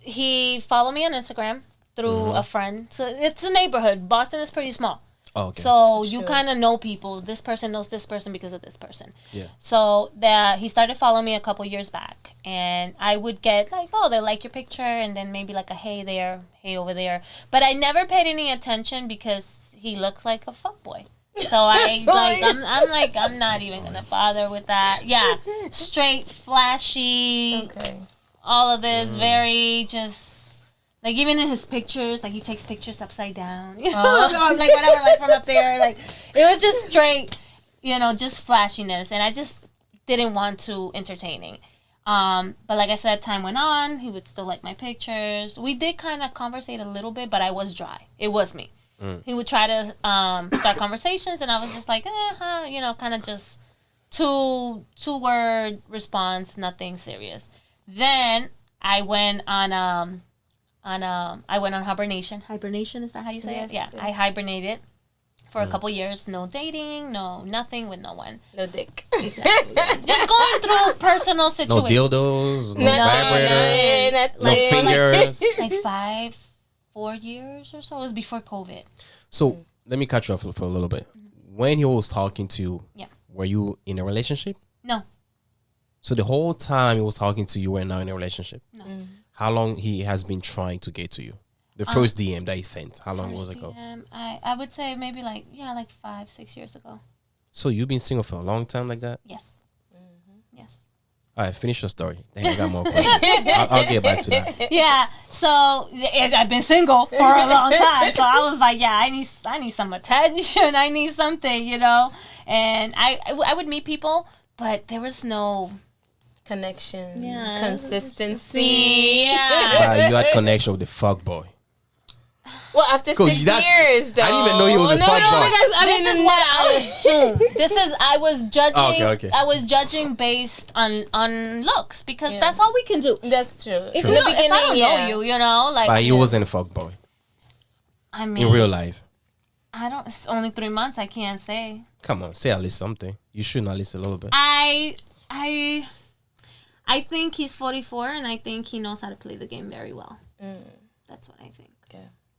he followed me on Instagram through a friend. So it's a neighborhood. Boston is pretty small. Oh, okay. So you kind of know people. This person knows this person because of this person. Yeah. So that he started following me a couple years back, and I would get like, oh, they like your picture, and then maybe like a hey there, hey over there. But I never paid any attention because he looks like a fuckboy. So I'm not even gonna bother with that. Yeah, straight, flashy. Okay. All of this very just like even in his pictures, like he takes pictures upside down, you know, like whatever, like from up there, like it was just straight, you know, just flashiness, and I just didn't want to entertaining. But like I said, time went on. He would still like my pictures. We did kind of conversate a little bit, but I was dry. It was me. He would try to start conversations, and I was just like, you know, kind of just two-word response, nothing serious. Then I went on hibernation. Hibernation, is that how you say it? Yeah, I hibernated for a couple years. No dating, no nothing with no one. No dick. Exactly. Just going through personal situations. No dildos, no vibrators, no fingers. Like 4 years or so. It was before COVID. So let me cut you off for a little bit. When he was talking to you, were you in a relationship? No. So the whole time he was talking to you, were now in a relationship? No. How long he has been trying to get to you? The first DM that he sent, how long was it ago? I would say maybe like 5-6 years ago. So you've been single for a long time like that? Yes. Yes. All right, finish your story. Then I got more questions. I'll get back to that. Yeah. So I've been single for a long time. So I was like, I need some attention. I need something, you know. And I would meet people, but there was no connection, Yeah. consistency. Yeah. Wow, you had connection with the fuck boy. Well, after 6 years, though. I didn't even know he was a fuck boy. This is what I assume. I was judging. Okay. I was judging based on looks because that's all we can do. That's true. If, True. you know, if I don't know you, you know, like. But he wasn't a fuck boy I mean, in real life. I don't. It's only 3 months. I can't say. Come on, say at least something. You should at least a little bit. I think he's 44, and I think he knows how to play the game very well. That's what I think.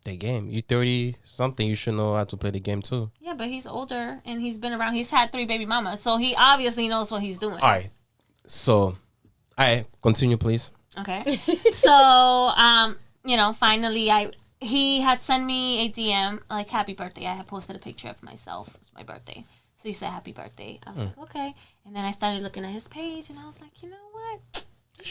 The game. You 30 something. You should know how to play the game too. Yeah, but he's older and he's been around. He's had 3 baby mamas, so he obviously knows what he's doing. All right. So, continue, please. Okay. So, you know, finally, he had sent me a DM like "Happy birthday." I had posted a picture of myself. It was my birthday, so he said "Happy birthday." I was like, okay. And then I started looking at his page, and I was like, you know what?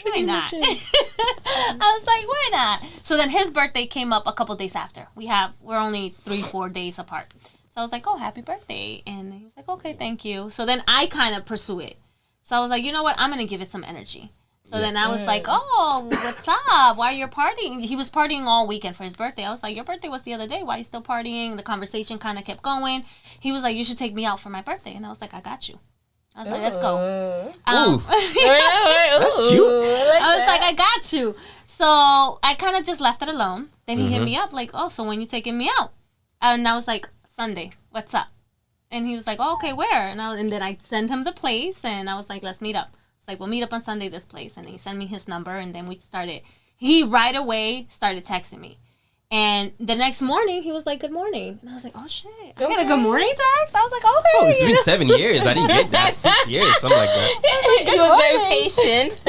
Why not? I was like, why not? So then his birthday came up a couple days after. We're only 3-4 days apart. So I was like, oh, happy birthday. And he was like, okay, thank you. So then I kind of pursue it. So I was like, you know what? I'm going to give it some energy. So then I was like, oh, what's up? Why are you partying? He was partying all weekend for his birthday. I was like, your birthday was the other day. Why are you still partying? The conversation kind of kept going. He was like, you should take me out for my birthday. And I was like, I got you. I was like, let's go. That's cute. I was like, I got you. So I kind of just left it alone. Then he hit me up like, oh, so when you taking me out? And I was like, Sunday. What's up? And he was like, oh, okay, where? And then I sent him the place, and I was like, let's meet up. It's like, we'll meet up on Sunday this place. And he sent me his number, and then we started. He right away started texting me. And the next morning, he was like, good morning. And I was like, oh, shit. I got a good morning text? I was like, okay. Oh, it's been 7 years. I didn't get that. 6 years, something like that. He was very patient.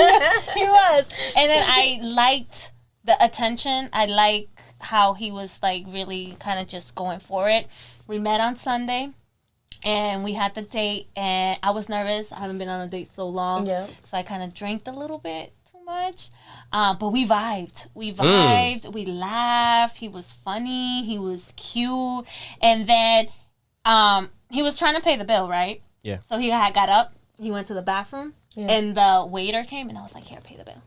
He was. And then I liked the attention. I like how he was, like, really kind of just going for it. We met on Sunday. And we had the date. And I was nervous. I haven't been on a date so long. Yeah. So I kind of drank a little bit too much. But we vibed. We laughed. He was funny. He was cute. And then he was trying to pay the bill, right? Yeah. So he got up. He went to the bathroom. Yeah. And the waiter came. And I was like, here, pay the bill.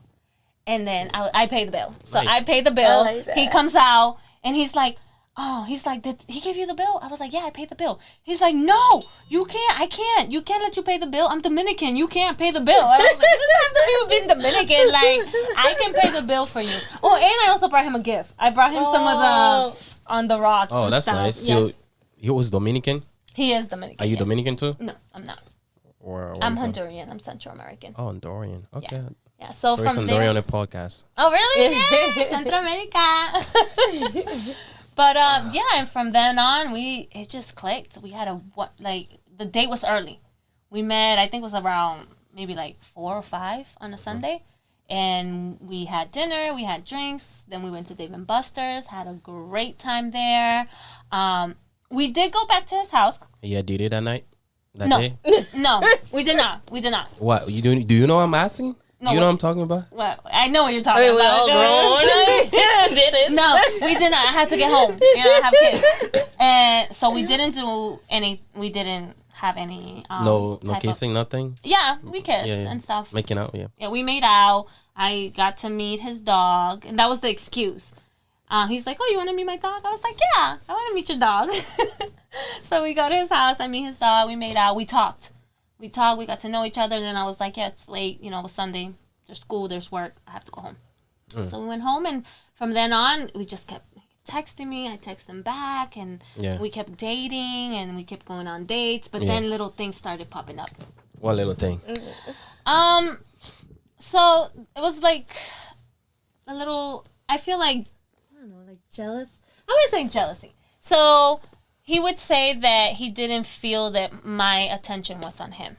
And then I paid the bill. So I paid the bill. I like that. He comes out. And he's like, did he give you the bill? I was like, yeah, I paid the bill. He's like, no, you can't. I can't. You can't let you pay the bill. I'm Dominican. You can't pay the bill. I was like, you doesn't have to be being Dominican. Like, I can pay the bill for you. Oh, and I also brought him a gift. I brought him some of the On the Rocks. Oh, that's stuff. nice. Yes. So, he was Dominican? He is Dominican. Are you Dominican too? No, I'm not. Or I'm Honduran. I'm Central American. Oh, Honduran. Okay. Yeah, so First from Honduran there. on the podcast. Oh, really? Yeah, Centro America. But yeah, and from then on, it just clicked. We had the date was early. We met, I think it was around maybe like 4 or 5 on a Sunday. And we had dinner, we had drinks. Then we went to Dave & Buster's, had a great time there. We did go back to his house. Yeah, did it that night? That No. day? No, we did not. We did not. What? Do you know what I'm asking? No, you know what I'm talking about? Well, I know what you're talking We're about. all grown. Did it? No, we did not. I had to get home. I have kids. And so we didn't do any, we didn't have any. No kissing, nothing? Yeah, we kissed and stuff. Making out, yeah. Yeah, we made out. I got to meet his dog, and that was the excuse. He's like, oh, you want to meet my dog? I was like, yeah, I want to meet your dog. So we go to his house. I meet his dog. We made out. We talked. We got to know each other. Then I was like, yeah, it's late. It was Sunday. There's school. There's work. I have to go home. So we went home, and from then on, we just kept texting me. I text him back, and we kept dating, and we kept going on dates. But then little things started popping up. What little thing? So it was like a little, I feel like, I don't know, like jealous. I wouldn't say jealousy. So he would say that he didn't feel that my attention was on him.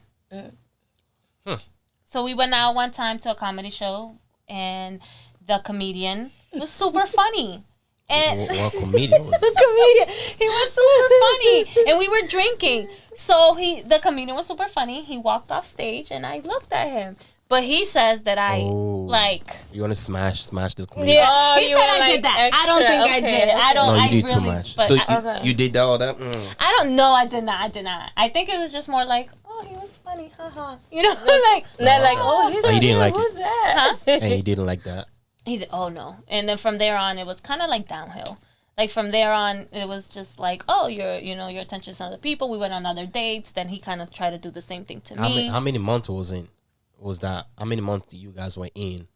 So we went out one time to a comedy show, and the comedian was super funny. And What comedian was it? the comedian, he was super funny, and we were drinking. So the comedian was super funny. He walked off stage, and I looked at him. But he says that You want to smash this comedian? Yeah, Oh, he you said were I like did that. extra, I don't think I okay, did. okay. I don't. No, I you did really, too much. But So I you did all that? I don't know. I did not. I think it was just more like, oh, he was funny, haha. Like Not like, oh, he's you didn't like who's it. that? And he didn't like that. he did. Oh no. And then from there on, it was kind of like downhill. Like from there on, it was just like, oh, your attention's on other people. We went on other dates. Then he kind of tried to do the same thing to me. How many months was that? How many months you guys were in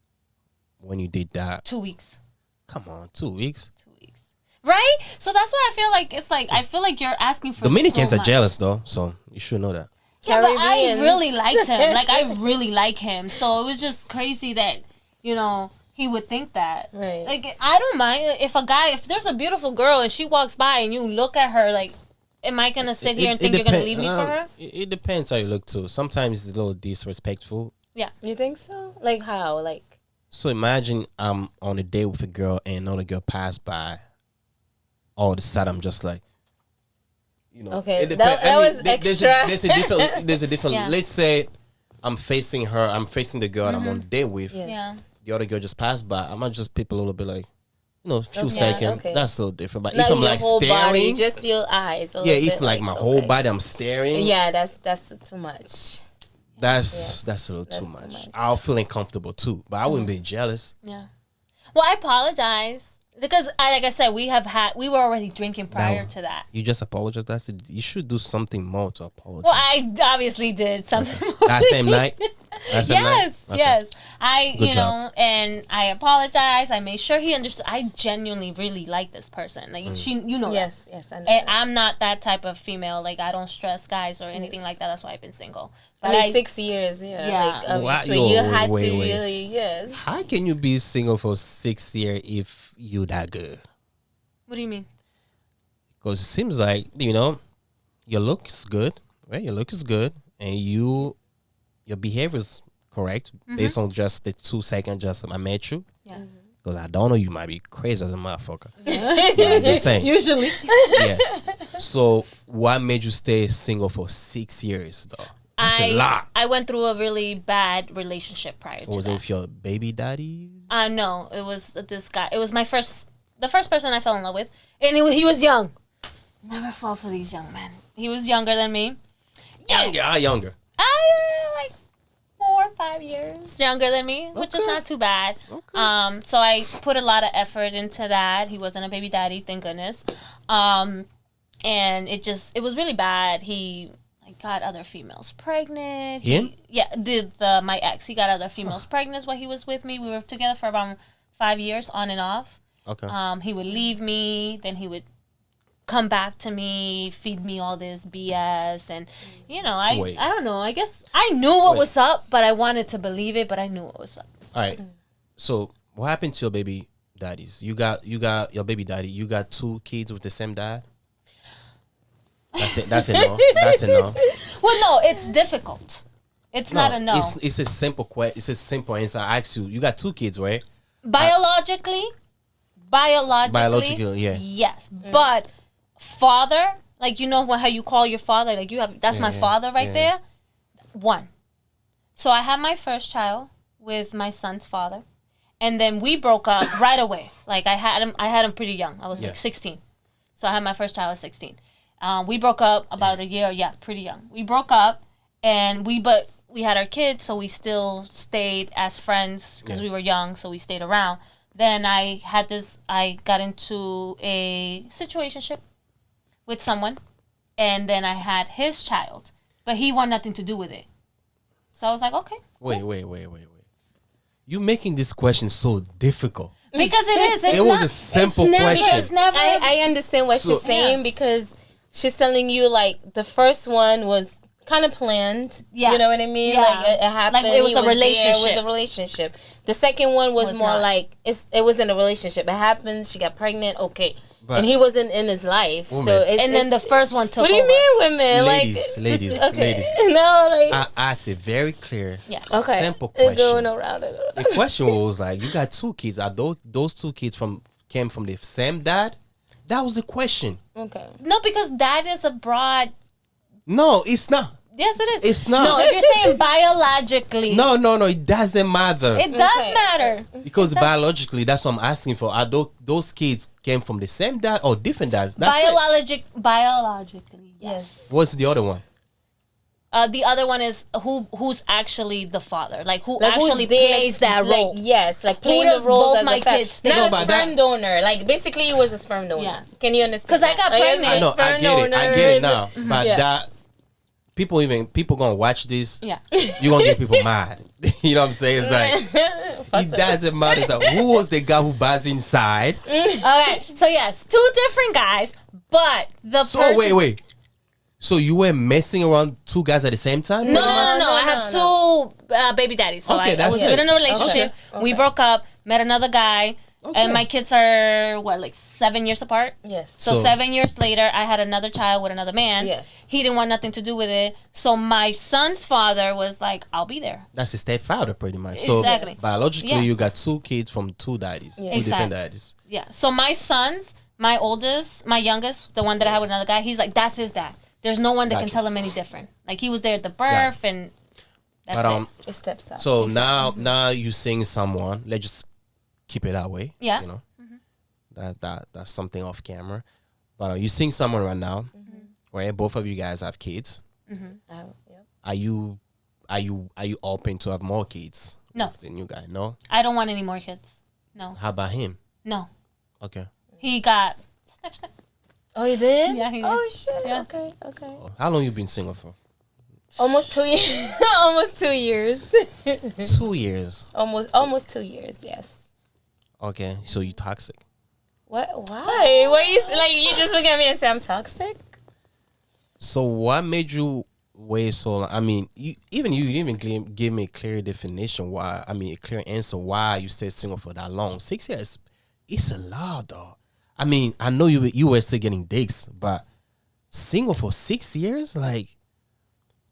when you did that? 2 weeks. Come on, 2 weeks. 2 weeks. Right? So that's why I feel like it's like I feel like you're asking for Dominicans so are much. jealous though, so you should know that. Yeah, but I Caribbeans. really liked him. Like I really like him. So it was just crazy that he would think that. Right. Like I don't mind if there's a beautiful girl and she walks by and you look at her like, am I gonna sit here and think you're gonna leave me for her? It depends how you look too. Sometimes it's a little disrespectful. Yeah. You think so? Like how? Like So imagine I'm on a date with a girl and another girl passed by. All of a sudden I'm just like, okay, it that was extra. There's a different. Yeah. Let's say I'm facing the girl I'm on a date with. Yes. Yeah. The other girl just passed by. I might just peep a little bit like, a few Okay, seconds. okay. That's a little different. But Not if I'm your like whole staring, body, just your eyes. A little if bit, like my whole body I'm staring, Yeah, that's too much. that's a little That's too too much. much. I'll feel uncomfortable too, but I wouldn't be jealous. Yeah. Well, I apologize because like I said, we were already drinking prior to that. You just apologize. You should do something more to apologize. Well, I obviously did something. That same night. Yes, Okay. yes. I, Good job. and I apologized. I made sure he understood. I genuinely really like this person. Like Mm. she, that. Yes, yes, I know. And I'm not that type of female. Like I don't stress guys or anything like that. That's why I've been single. But I mean, 6 years, yeah. Yeah. Like, Why- obviously, you had wait, to wait. really, yes. How can you be single for 6 years if you that good? What do you mean? Because it seems like, your look is good, right? Your look is good, and your behavior is correct based on just the 2 seconds I met you. Yeah. Because I don't know, you might be crazy as a motherfucker. Yeah, I'm just saying. Usually. Yeah. So what made you stay single for 6 years, though? That's a lot. I went through a really bad relationship prior to Was that. it with your baby daddy? No, it was this guy. It was the first person I fell in love with, and he was young. Never fall for these young men. He was younger than me. Younger. Like 4 or 5 years younger than me, which is not too bad. Okay. So I put a lot of effort into that. He wasn't a baby daddy, thank goodness. And it was really bad. He got other females pregnant. Him? My ex. He got other females pregnant while he was with me. We were together for around 5 years, on and off. Okay. He would leave me, then he would come back to me, feed me all this BS, and I don't know. I guess I knew what was up, but I wanted to believe it, but I knew what was up. All right. So what happened to your baby daddies? You got your baby daddy. You got 2 kids with the same dad. That's it. That's a no. That's a no. Well, no, it's difficult. It's not a no. It's a simple question. It's a simple answer. I ask you. You got 2 kids, right? Biologically, yeah. yes, but father, like how you call your father, like that's my father right there. 1. So I had my first child with my son's father, and then we broke up right away. Like I had him pretty young. I was like 16, so I had my first child at 16. We broke up about a year, pretty young. We broke up, and we had our kids, so we still stayed as friends because we were young, so we stayed around. Then I got into a situationship with someone, and then I had his child, but he wanted nothing to do with it. So I was like, okay. Wait. You making this question so difficult. Because it is. It was a simple question. It's never. I understand what she's saying because she's telling you like the first one was kind of planned. Yeah. You know what I mean? Yeah. Like it happened. Like it was a relationship. It was a relationship. The second one was more not. like it wasn't a relationship. It happened. She got pregnant. Okay. But and he wasn't in his life. Woman. So then the first one took over. What do you mean, women? Ladies. No, like I asked a very clear, okay. simple question. Going around it. The question was like, you got 2 kids. Are those 2 kids came from the same dad? That was the question. Okay. No, because that is a broad. No, it's not. Yes, it is. It's not. No, if you're saying biologically. No, it doesn't matter. It does matter. Because biologically, that's what I'm asking for. Are those kids came from the same dad or different dads? That's Biologically, yes. What's the other one? The other one is who's actually the father, like who actually plays that role. Like playing the does role both as my a father. kids Not No, a sperm donor. Like basically, he was a sperm donor. Yeah. Can you understand? Because I got pregnant. I know, I get it now. But Yeah. that people gonna watch this. Yeah. You're gonna get people mad. You know what I'm saying? It's like it doesn't matter. It's like, who was the guy who buys inside? Okay, so yes, 2 different guys, but the person. Wait. So you were messing around 2 guys at the same time? No. I have 2 baby daddies. So Okay, I that's was it. in a relationship. Okay. We broke up, met another guy, and my kids are like 7 years apart. Yes. So 7 years later, I had another child with another man. Yes. He didn't want nothing to do with it. So my son's father was like, "I'll be there." That's a stepfather, pretty much. Exactly. So biologically, Yeah. you got 2 kids from 2 daddies, 2 different Exactly. daddies. Yeah. So my sons, my youngest, the one that I had with another guy, he's like, that's his dad. There's no one that can Gotcha. tell him any different. Like he was there at the birth, and that's But It steps up. so now you seeing someone. Let's just keep it that way. Yeah. You know, that's something off camera. But you seeing someone right now, where both of you guys have kids. Yep. Are you open to have more kids? No. With the new guy, no. I don't want any more kids. No. How about him? No. Okay. He got snip. Oh, you did? Yeah, he did. Oh shit. Yeah. Okay. How long you been single for? Almost 2 years. Almost 2 years. 2 years. Almost 2 years. Yes. Okay, so you toxic. What? Why? Why you like? You just look at me and say I'm toxic? So what made you wait so long? I mean, you didn't even give me a clear definition why. I mean, a clear answer why you stayed single for that long. 6 years, it's a lot, though. I mean, I know you were still getting dates, but single for 6 years, like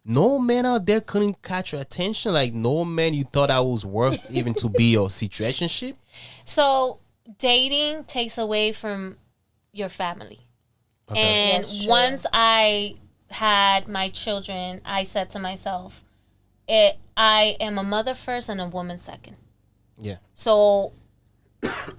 no man out there couldn't catch your attention. Like no man you thought I was worth even to be your situationship. So dating takes away from your family. Okay. And Yes, true. once I had my children, I said to myself, I am a mother first and a woman second. Yeah. So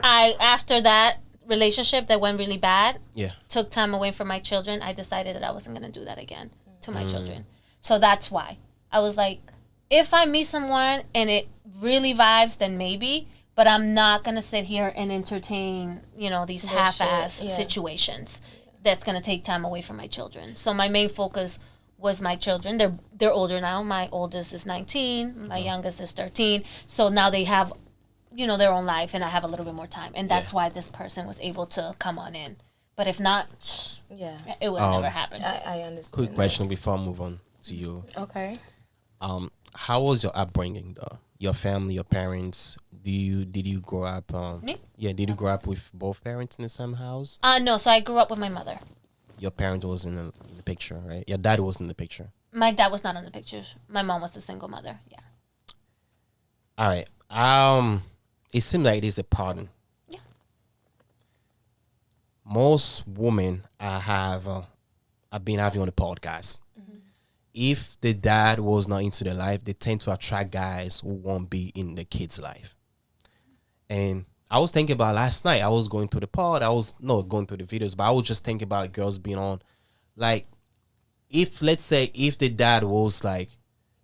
after that relationship that went really bad, Yeah. took time away from my children, I decided that I wasn't going to do that again to my children. So that's why. I was like, if I meet someone and it really vibes, then maybe, but I'm not going to sit here and entertain, these half-ass situations. That's going to take time away from my children. So my main focus was my children. They're older now. My oldest is 19. My youngest is 13. So now they have, their own life, and I have a little bit more time. And that's why this person was able to come on in, But if not, it would never happen. I understand. Quick question before I move on to you. Okay. How was your upbringing though? Your family, your parents. Did you grow up? Me? Yeah. Did you grow up with both parents in the same house? No. So I grew up with my mother. Your parent was in the picture, right? Your dad was in the picture. My dad was not in the pictures. My mom was a single mother. Yeah. All right. It seems like it is a pattern. Yeah. Most women I've been having on the podcast. Mm-hmm. If the dad was not into their life, they tend to attract guys who won't be in the kid's life. And I was thinking about last night. I was going through the pod. I was not going through the videos, but I was just thinking about girls being on. Like, let's say if the dad was like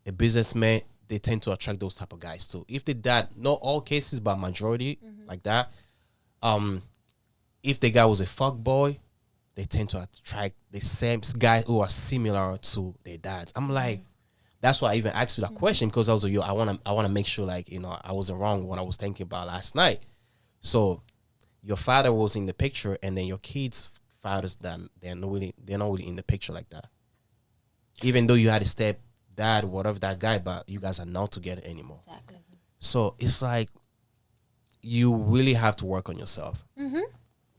a businessman, they tend to attract those type of guys too. If the dad, not all cases, but majority like that. If the guy was a fuck boy, they tend to attract the same guys who are similar to their dads. I'm like, that's why I even asked you that question, because I was like, I wanna make sure, like, I wasn't wrong when I was thinking about last night. So your father was in the picture, and then your kids' fathers, they're not really in the picture like that. Even though you had a step dad, whatever that guy, but you guys are not together anymore. Exactly. So it's like you really have to work on yourself. Mm-hmm.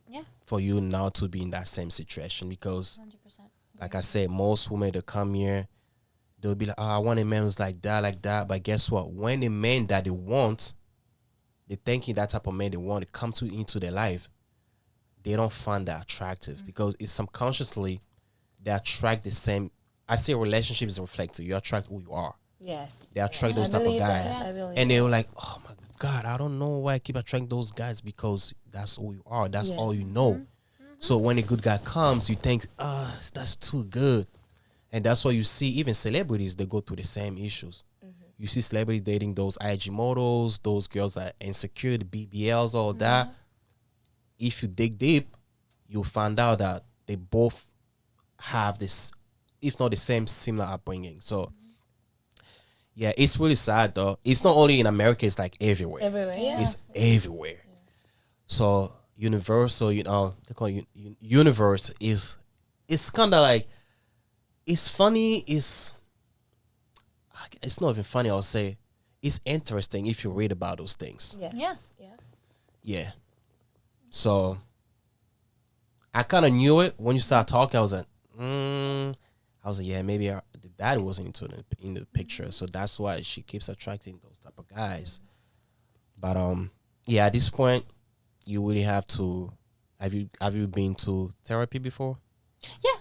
Yeah. For you now to be in that same situation, because 100%. like I said, most women that come here, they'll be like, oh, I want a man who's like that. But guess what? When the man that they want, they're thinking that type of man they want to come into their life, they don't find that attractive, because it's subconsciously they attract the same. I say relationships reflect you. You attract who you are. Yes. They attract those type of guys. And they were like, oh my God, I don't know why I keep attracting those guys, because that's who you are. That's all you know. Mm-hmm. So when a good guy comes, you think, that's too good. And that's why you see even celebrities, they go through the same issues. Mm-hmm. You see celebrities dating those IG models, those girls that are insecure, the BBLs, all that. If you dig deep, you'll find out that they both have this, if not the same, similar upbringing. So, yeah, it's really sad though. It's not only in America; it's like everywhere. Everywhere, yeah. It's everywhere. Yeah. So universal, they call it universe is. It's kind of like, it's funny. It's not even funny. I'll say it's interesting if you read about those things. Yes. Yeah. Yeah. Yeah. So I kind of knew it when you started talking. I was like, yeah, maybe the dad wasn't in the picture, so that's why she keeps attracting those type of guys. But yeah, at this point, you really have to. Have you been to therapy before? Yeah.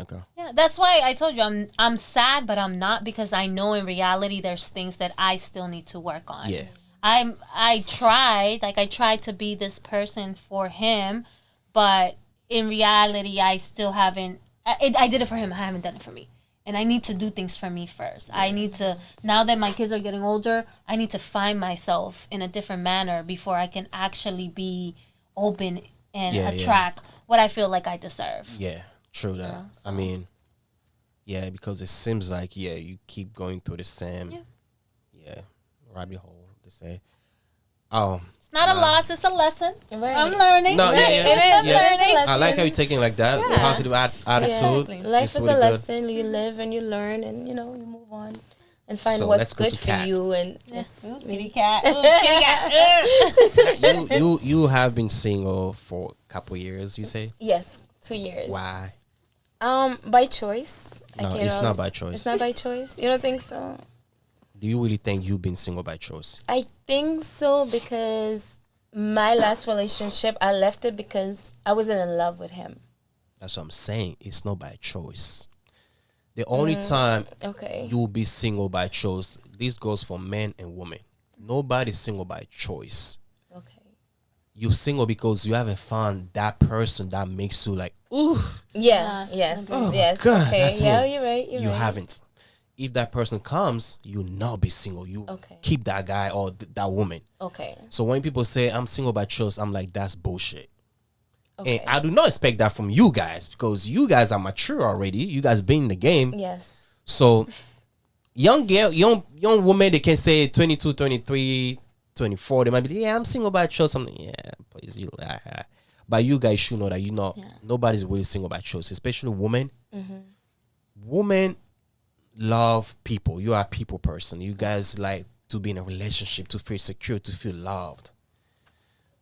Okay. Yeah, that's why I told you I'm sad, but I'm not, because I know in reality there's things that I still need to work on. Yeah. I tried to be this person for him, but in reality I still haven't. I did it for him. I haven't done it for me. And I need to do things for me first. Yeah. I need to, now that my kids are getting older, I need to find myself in a different manner before I can actually be open and attract what I feel like I deserve. Yeah, true that. So. I mean, yeah, because it seems like, you keep going through the same, rabbit hole, to say. It's not a loss, it's a lesson. Right. I'm learning. No, I'm learning. I like how you're taking like that. Yeah. Positive attitude. Exactly. Life is really a lesson. You live and you learn, and you move on and find what's good for you. And kitty cat. Kitty cat. You have been single for a couple years, you say? Yes, 2 years. Why? By choice. No, it's not by choice. It's not by choice. You don't think so? Do you really think you've been single by choice? I think so, because my last relationship, I left it because I wasn't in love with him. That's what I'm saying. It's not by choice. The only time you'll be single by choice, this goes for men and women. Nobody's single by choice. Okay. You're single because you haven't found that person that makes you like, ooh. Yeah, yes. Oh yes. my God, okay. that's Yeah, it. You're right. You haven't. If that person comes, you'll not be single. You keep that guy or that woman. Okay. So when people say I'm single by choice, I'm like, that's bullshit. Okay. And I do not expect that from you guys, because you guys are mature already. You guys been in the game. Yes. So young women, they can say 22, 23, 24. They might be, I'm single by choice. I'm like, yeah, please, you lie. But you guys should know that nobody's really single by choice, especially women. Women love people. You are a people person. You guys like to be in a relationship, to feel secure, to feel loved.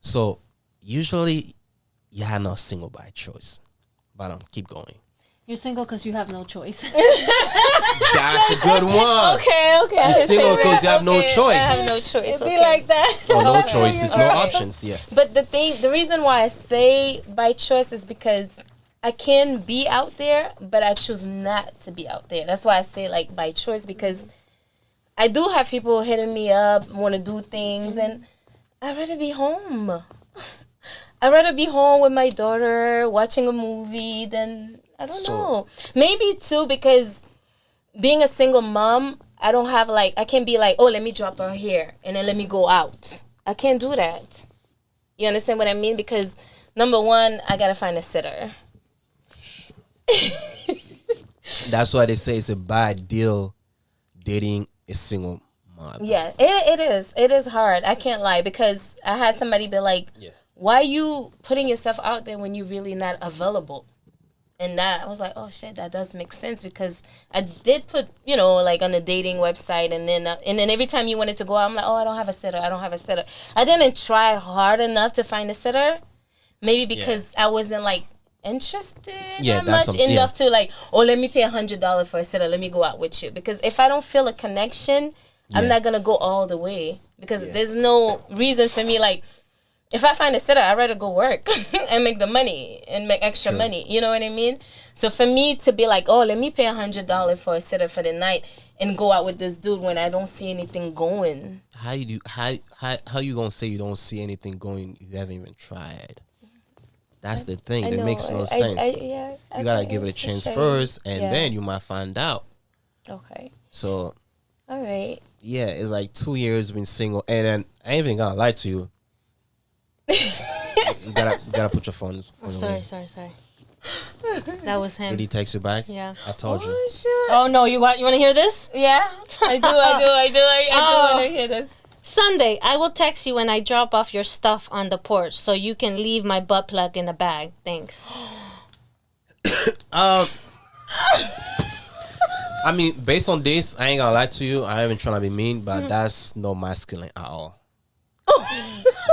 So usually you're not single by choice. But keep going. You're single because you have no choice. That's a good one. Okay. You're single because you have no choice. I have no choice. It'd be like that. Oh, no choices, no options. Yeah. But the reason why I say by choice is because I can be out there, but I choose not to be out there. That's why I say like by choice, because I do have people hitting me up, want to do things, and I'd rather be home. I'd rather be home with my daughter watching a movie than, I don't know. Maybe too, because being a single mom, I don't have like, I can't be like, oh, let me drop her here and then let me go out. I can't do that. You understand what I mean? Because number one, I gotta find a sitter. That's why they say it's a bad deal dating a single mom. Yeah, it is. It is hard. I can't lie, because I had somebody be like, why you putting yourself out there when you're really not available? And that, I was like, oh shit, that does make sense, because I did put, like on a dating website, and then every time you wanted to go out, I'm like, oh, I don't have a sitter. I didn't try hard enough to find a sitter, maybe because I wasn't like interested that much enough to like, oh, let me pay $100 for a sitter. Let me go out with you, because if I don't feel a connection, I'm not gonna go all the way, because there's no reason for me like. If I find a sitter, I'd rather go work and make the money and make extra money. You know what I mean? So for me to be like, oh, let me pay $100 for a sitter for the night and go out with this dude when I don't see anything going. How you gonna say you don't see anything going? You haven't even tried. That's the thing. That makes no sense. You gotta give it a chance first, and then you might find out. Okay. So. All right. Yeah, it's like 2 years being single, and then I ain't even gonna lie to you. You gotta put your phone away. Sorry. That was him. Did he text you back? Yeah. I told you. Oh, shit. Oh no, you want to hear this? Yeah, I do want to hear this. Sunday, I will text you when I drop off your stuff on the porch, so you can leave my butt plug in the bag. Thanks. I mean, based on this, I ain't gonna lie to you. I ain't even trying to be mean, but that's no masculine at all.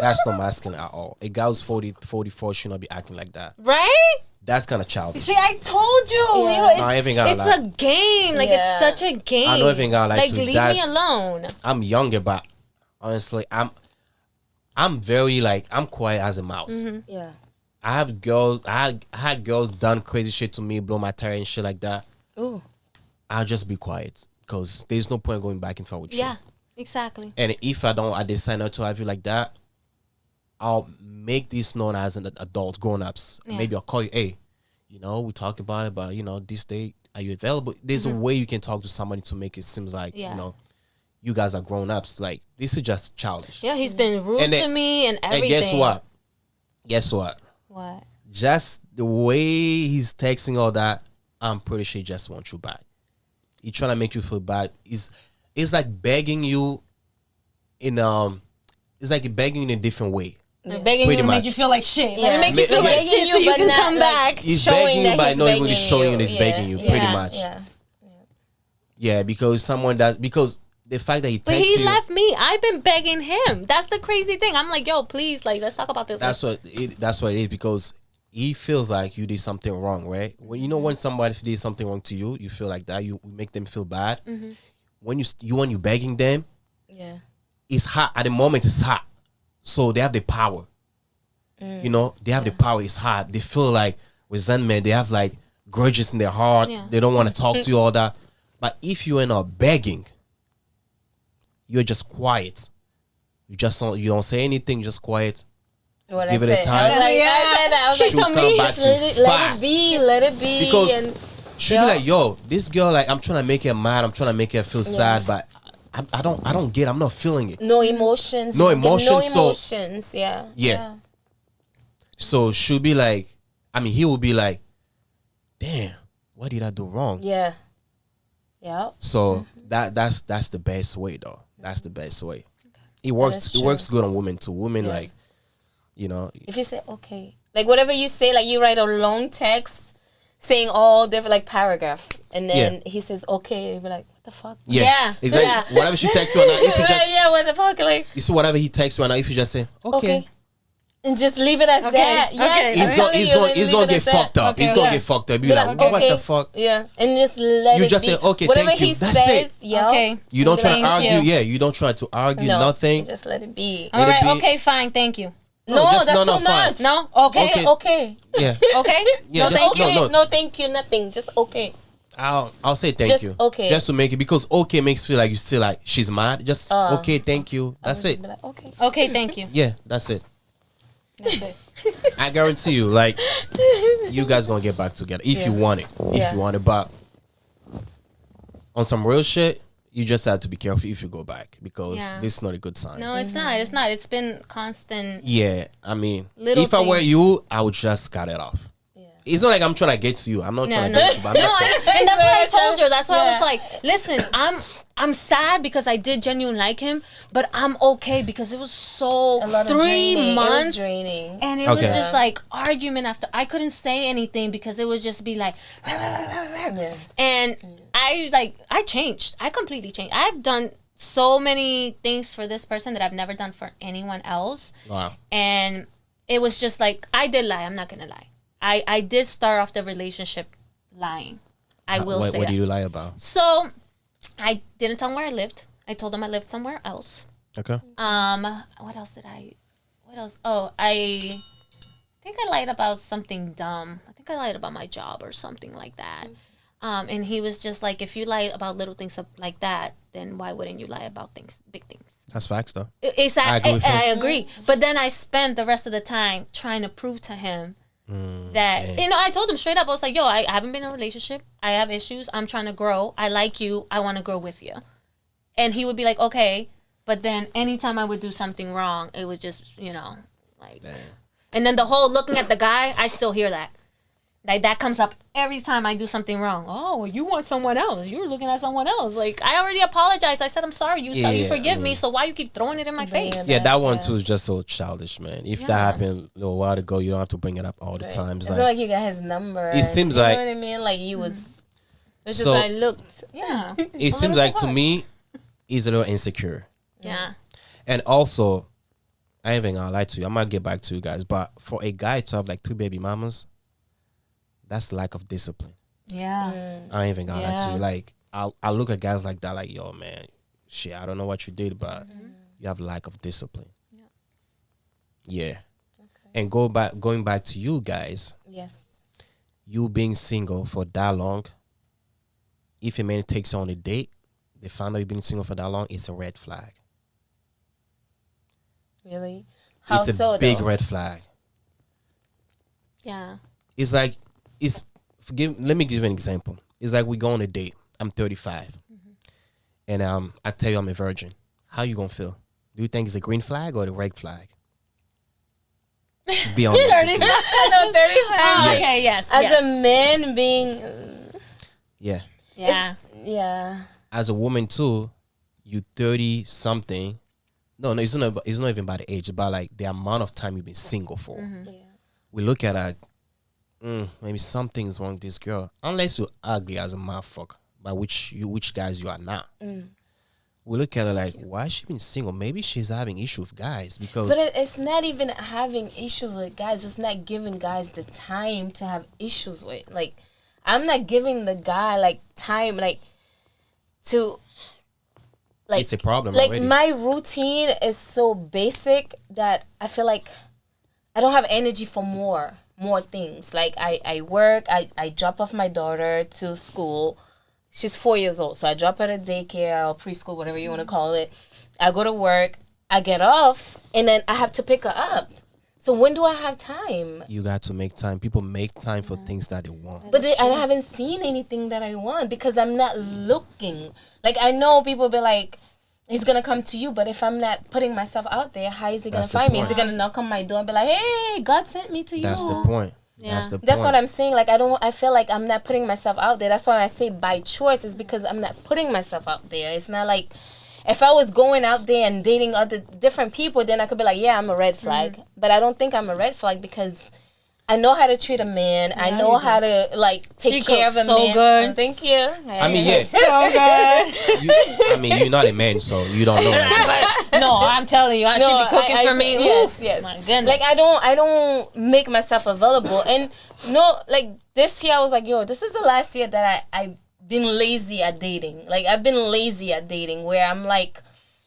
That's not masculine at all. A guy who's 44 should not be acting like that. Right? That's kind of childish. See, I told you. Yeah. It's a game. Like, it's such a game. I don't even gonna lie to you. Leave me alone. I'm younger, but honestly, I'm very, like, I'm quiet as a mouse. Mm-hmm. Yeah. I have girls, I had girls done crazy shit to me, blow my tire and shit like that. Ooh. I'll just be quiet, because there's no point going back and forth with you. Yeah, exactly. And if I decide not to have you like that, I'll make this known as an adult, grown-ups. Yeah. Maybe I'll call you, hey, we talk about it, but, this day, are you available? There's a way you can talk to somebody to make it seem like, you guys are grown-ups. Like, this is just childish. Yeah, he's been rude to me and everything. And guess what? What? Just the way he's texting all that, I'm pretty sure he just wants you back. He's trying to make you feel bad. It's like begging you in it's like begging you in a different way. They're begging you to make you feel like shit. Yeah. Let me make you feel like shit so you can come back. He's begging you, but not even showing you he's begging you, pretty much. Yeah, because the fact that he texts you. But he left me. I've been begging him. That's the crazy thing. I'm like, yo, please, like, let's talk about this. That's what it is, because he feels like you did something wrong, right? When somebody did something wrong to you, you feel like that. You make them feel bad. Mm-hmm. When you begging them, it's hot. At the moment, it's hot. So they have the power. They have the power. It's hot. They feel like resentment. They have like grudges in their heart. Yeah. They don't want to talk to you, all that. But if you end up begging, you're just quiet. You don't say anything, just quiet. Give it a time. I was like, she'll come back to fast. Let it be. Because she'll be like, yo, this girl, like, I'm trying to make her mad. I'm trying to make her feel sad, but I don't get it. I'm not feeling it. No emotions. No emotions. Yeah. So she'll be like, he will be like, damn, what did I do wrong? Yeah. Yeah. So that's the best way, though. That's the best way. It works. It works good on women too. Women like, if you say, okay, Like whatever you say, like you write a long text saying all different like paragraphs, and then he says okay, you be like, what the fuck? Yeah. Exactly. Yeah. Whatever she texts you or not, if you just Yeah, what the fuck? Like you see whatever he texts you or not, if you just say okay. and just leave it as that. Yes, He's gonna get fucked up. He's gonna get fucked up. Be like, what the fuck? Yeah, and just let You it just be. say, okay, whatever thank you. he That's says, it. yo, Okay. You don't try to Thank argue. you. Yeah, you don't try to argue no, nothing. just let it be. All Let it right. be. Okay. Fine. Thank you. No, just- that's no, too fine. much. No. Okay. Okay. Okay. Yeah. Okay. Yeah, No, just- thank you. no. No, thank you. Nothing. Just okay. I'll say thank Just you. okay. Just to make it, because okay makes feel like you still like she's mad. Just okay, thank you. That's it. Be like, okay. Okay. Thank you. Yeah, that's it. That's it. I guarantee you, like, you guys gonna get back together if you want it. If you want it, but on some real shit, you just have to be careful if you go back, because this is not a good sign. No, it's not. It's not. It's been constant. Yeah, I mean, Little if I were things. you, I would just cut it off. It's not like I'm trying to get to you. I'm not trying to no. get you, but I'm just saying. And that's what I told her. That's why I was Yeah. like, listen, I'm sad because I did genuinely like him, but I'm okay because it was so A lot of 3 draining. It was months. draining. And it Okay. was just like argument after. I couldn't say anything because it was just be like, Yeah. and I changed. I completely changed. I've done so many things for this person that I've never done for anyone else. Wow. And it was just like, I did lie. I'm not gonna lie. I did start off the relationship lying. I will say What that. do you lie about? So I didn't tell him where I lived. I told him I lived somewhere else. Okay. What else did I? What else? Oh, I think I lied about something dumb. I think I lied about my job or something like that. And he was just like, if you lie about little things like that, then why wouldn't you lie about things, big things? That's facts, though. Exactly. I I agree. But then I spent the rest of the time trying to prove to him that, I told him straight up, I was like, yo, I haven't been in a relationship. I have issues. I'm trying to grow. I like you. I want to grow with you. And he would be like, okay. But then anytime I would do something wrong, it was just, like. Damn. And then the whole looking at the guy, I still hear that. Like, that comes up every time I do something wrong. Oh, well, you want someone else. You're looking at someone else. Like, I already apologized. I said, I'm sorry. You forgive me. So why you keep throwing it in my face? Yeah, that one too is just so childish, man. If that happened a little while ago, you don't have to bring it up all the time. It's like you got his number. It seems you like- know what I mean? Like you was. It's just So- I looked. Yeah. it seems like to me, he's a little insecure. Yeah. And also, I ain't even gonna lie to you. I might get back to you guys, but for a guy to have like 3 baby mamas, that's lack of discipline. Yeah. I ain't even gonna lie to Yeah. you. Like, I look at guys like that, like, yo, man, shit, I don't know what you did, but you have lack of discipline. Yeah. And going back to you guys, Yes. you being single for that long, if a man takes you on a date, they find out you've been single for that long, it's a red flag. Really? How It's a so? big though? red flag. Yeah. It's like, let me give you an example. It's like we go on a date. I'm 35. And I tell you I'm a virgin. How you gonna feel? Do you think it's a green flag or a red flag? Be honest. with me. I know 35. Oh, okay. Yes. As yes. a man being, Yeah. Yeah. yeah. As a woman too, you 30 something. No, it's not even about the age. It's about like the amount of time you've been single for. Yeah. We look at her, maybe something's wrong with this girl. Unless you're ugly as a motherfucker, by which guys you are now. We look at her like, why has she been single? Maybe she's having issue with guys because But it's not even having issues with guys. It's not giving guys the time to have issues with. Like, I'm not giving the guy like time, like to. Like, it's a problem like already. my routine is so basic that I feel like I don't have energy for more things. Like I work, I drop off my daughter to school. She's 4 years old, so I drop her to daycare or preschool, whatever you want to call it. I go to work, I get off, and then I have to pick her up. So when do I have time? You got to make time. People make time for things that they want. But I haven't seen anything that I want because I'm not looking. Like, I know people be like, he's going to come to you, but if I'm not putting myself out there, how is he going That's to the find me? Is point. he going to knock on my door and be like, hey, God sent me to you? That's the point. That's the point. That's what I'm saying. Like, I feel like I'm not putting myself out there. That's why I say by choice is because I'm not putting myself out there. It's not like if I was going out there and dating other different people, then I could be like, yeah, I'm a red flag. But I don't think I'm a red flag because I know how to treat a man. I know how to like take care of a so man. good. Oh, thank you. I mean, yes. So good. I mean, you're not a man, so you don't know that. No, I'm telling you, I should be cooking for me. Yes, Ooh, yes. My goodness. Like I don't make myself available. And no, like this year I was like, yo, this is the last year that I've been lazy at dating. Like I've been lazy at dating where I'm like,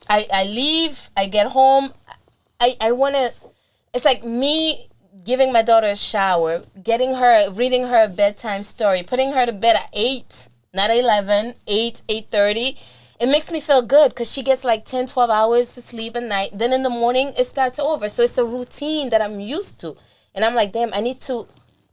I leave, I get home, I wanna. It's like me giving my daughter a shower, reading her a bedtime story, putting her to bed at 8, not 11, 8:30. It makes me feel good because she gets like 10, 12 hours to sleep at night. Then in the morning, it starts over. So it's a routine that I'm used to. And I'm like, damn, I need to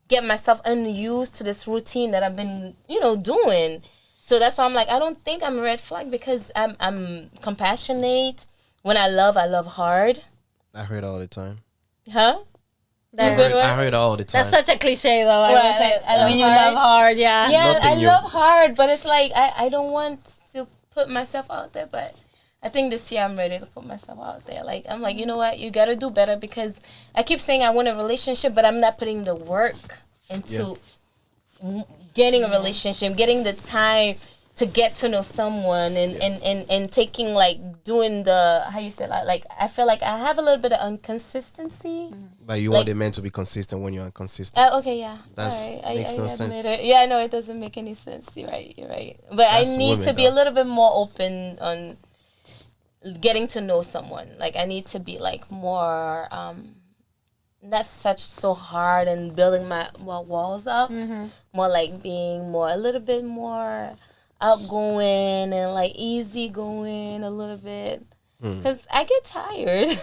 get myself unused to this routine that I've been, doing. So that's why I'm like, I don't think I'm a red flag because I'm compassionate. When I love hard. I heard all the time. Huh? I heard all the time. That's such a cliche, though. I Well, would say, I love when you hard. love hard, yeah. Yeah, Nothing I new. love hard, but it's like I don't want to put myself out there. But I think this year I'm ready to put myself out there. Like I'm like, you know what, you gotta do better because I keep saying I want a relationship, but I'm not putting the work into getting a relationship, getting the time to get to know someone and taking like doing the how you say like I feel like I have a little bit of inconsistency. But you want the man to be consistent when you're inconsistent. Okay, yeah. That's makes no sense. Yeah, I know it doesn't make any sense. You're right. But That's I need women, to be though. a little bit more open on getting to know someone. Like I need to be like more not so hard and building my walls up. More like being a little bit more outgoing and like easygoing a little bit. Because I get tired.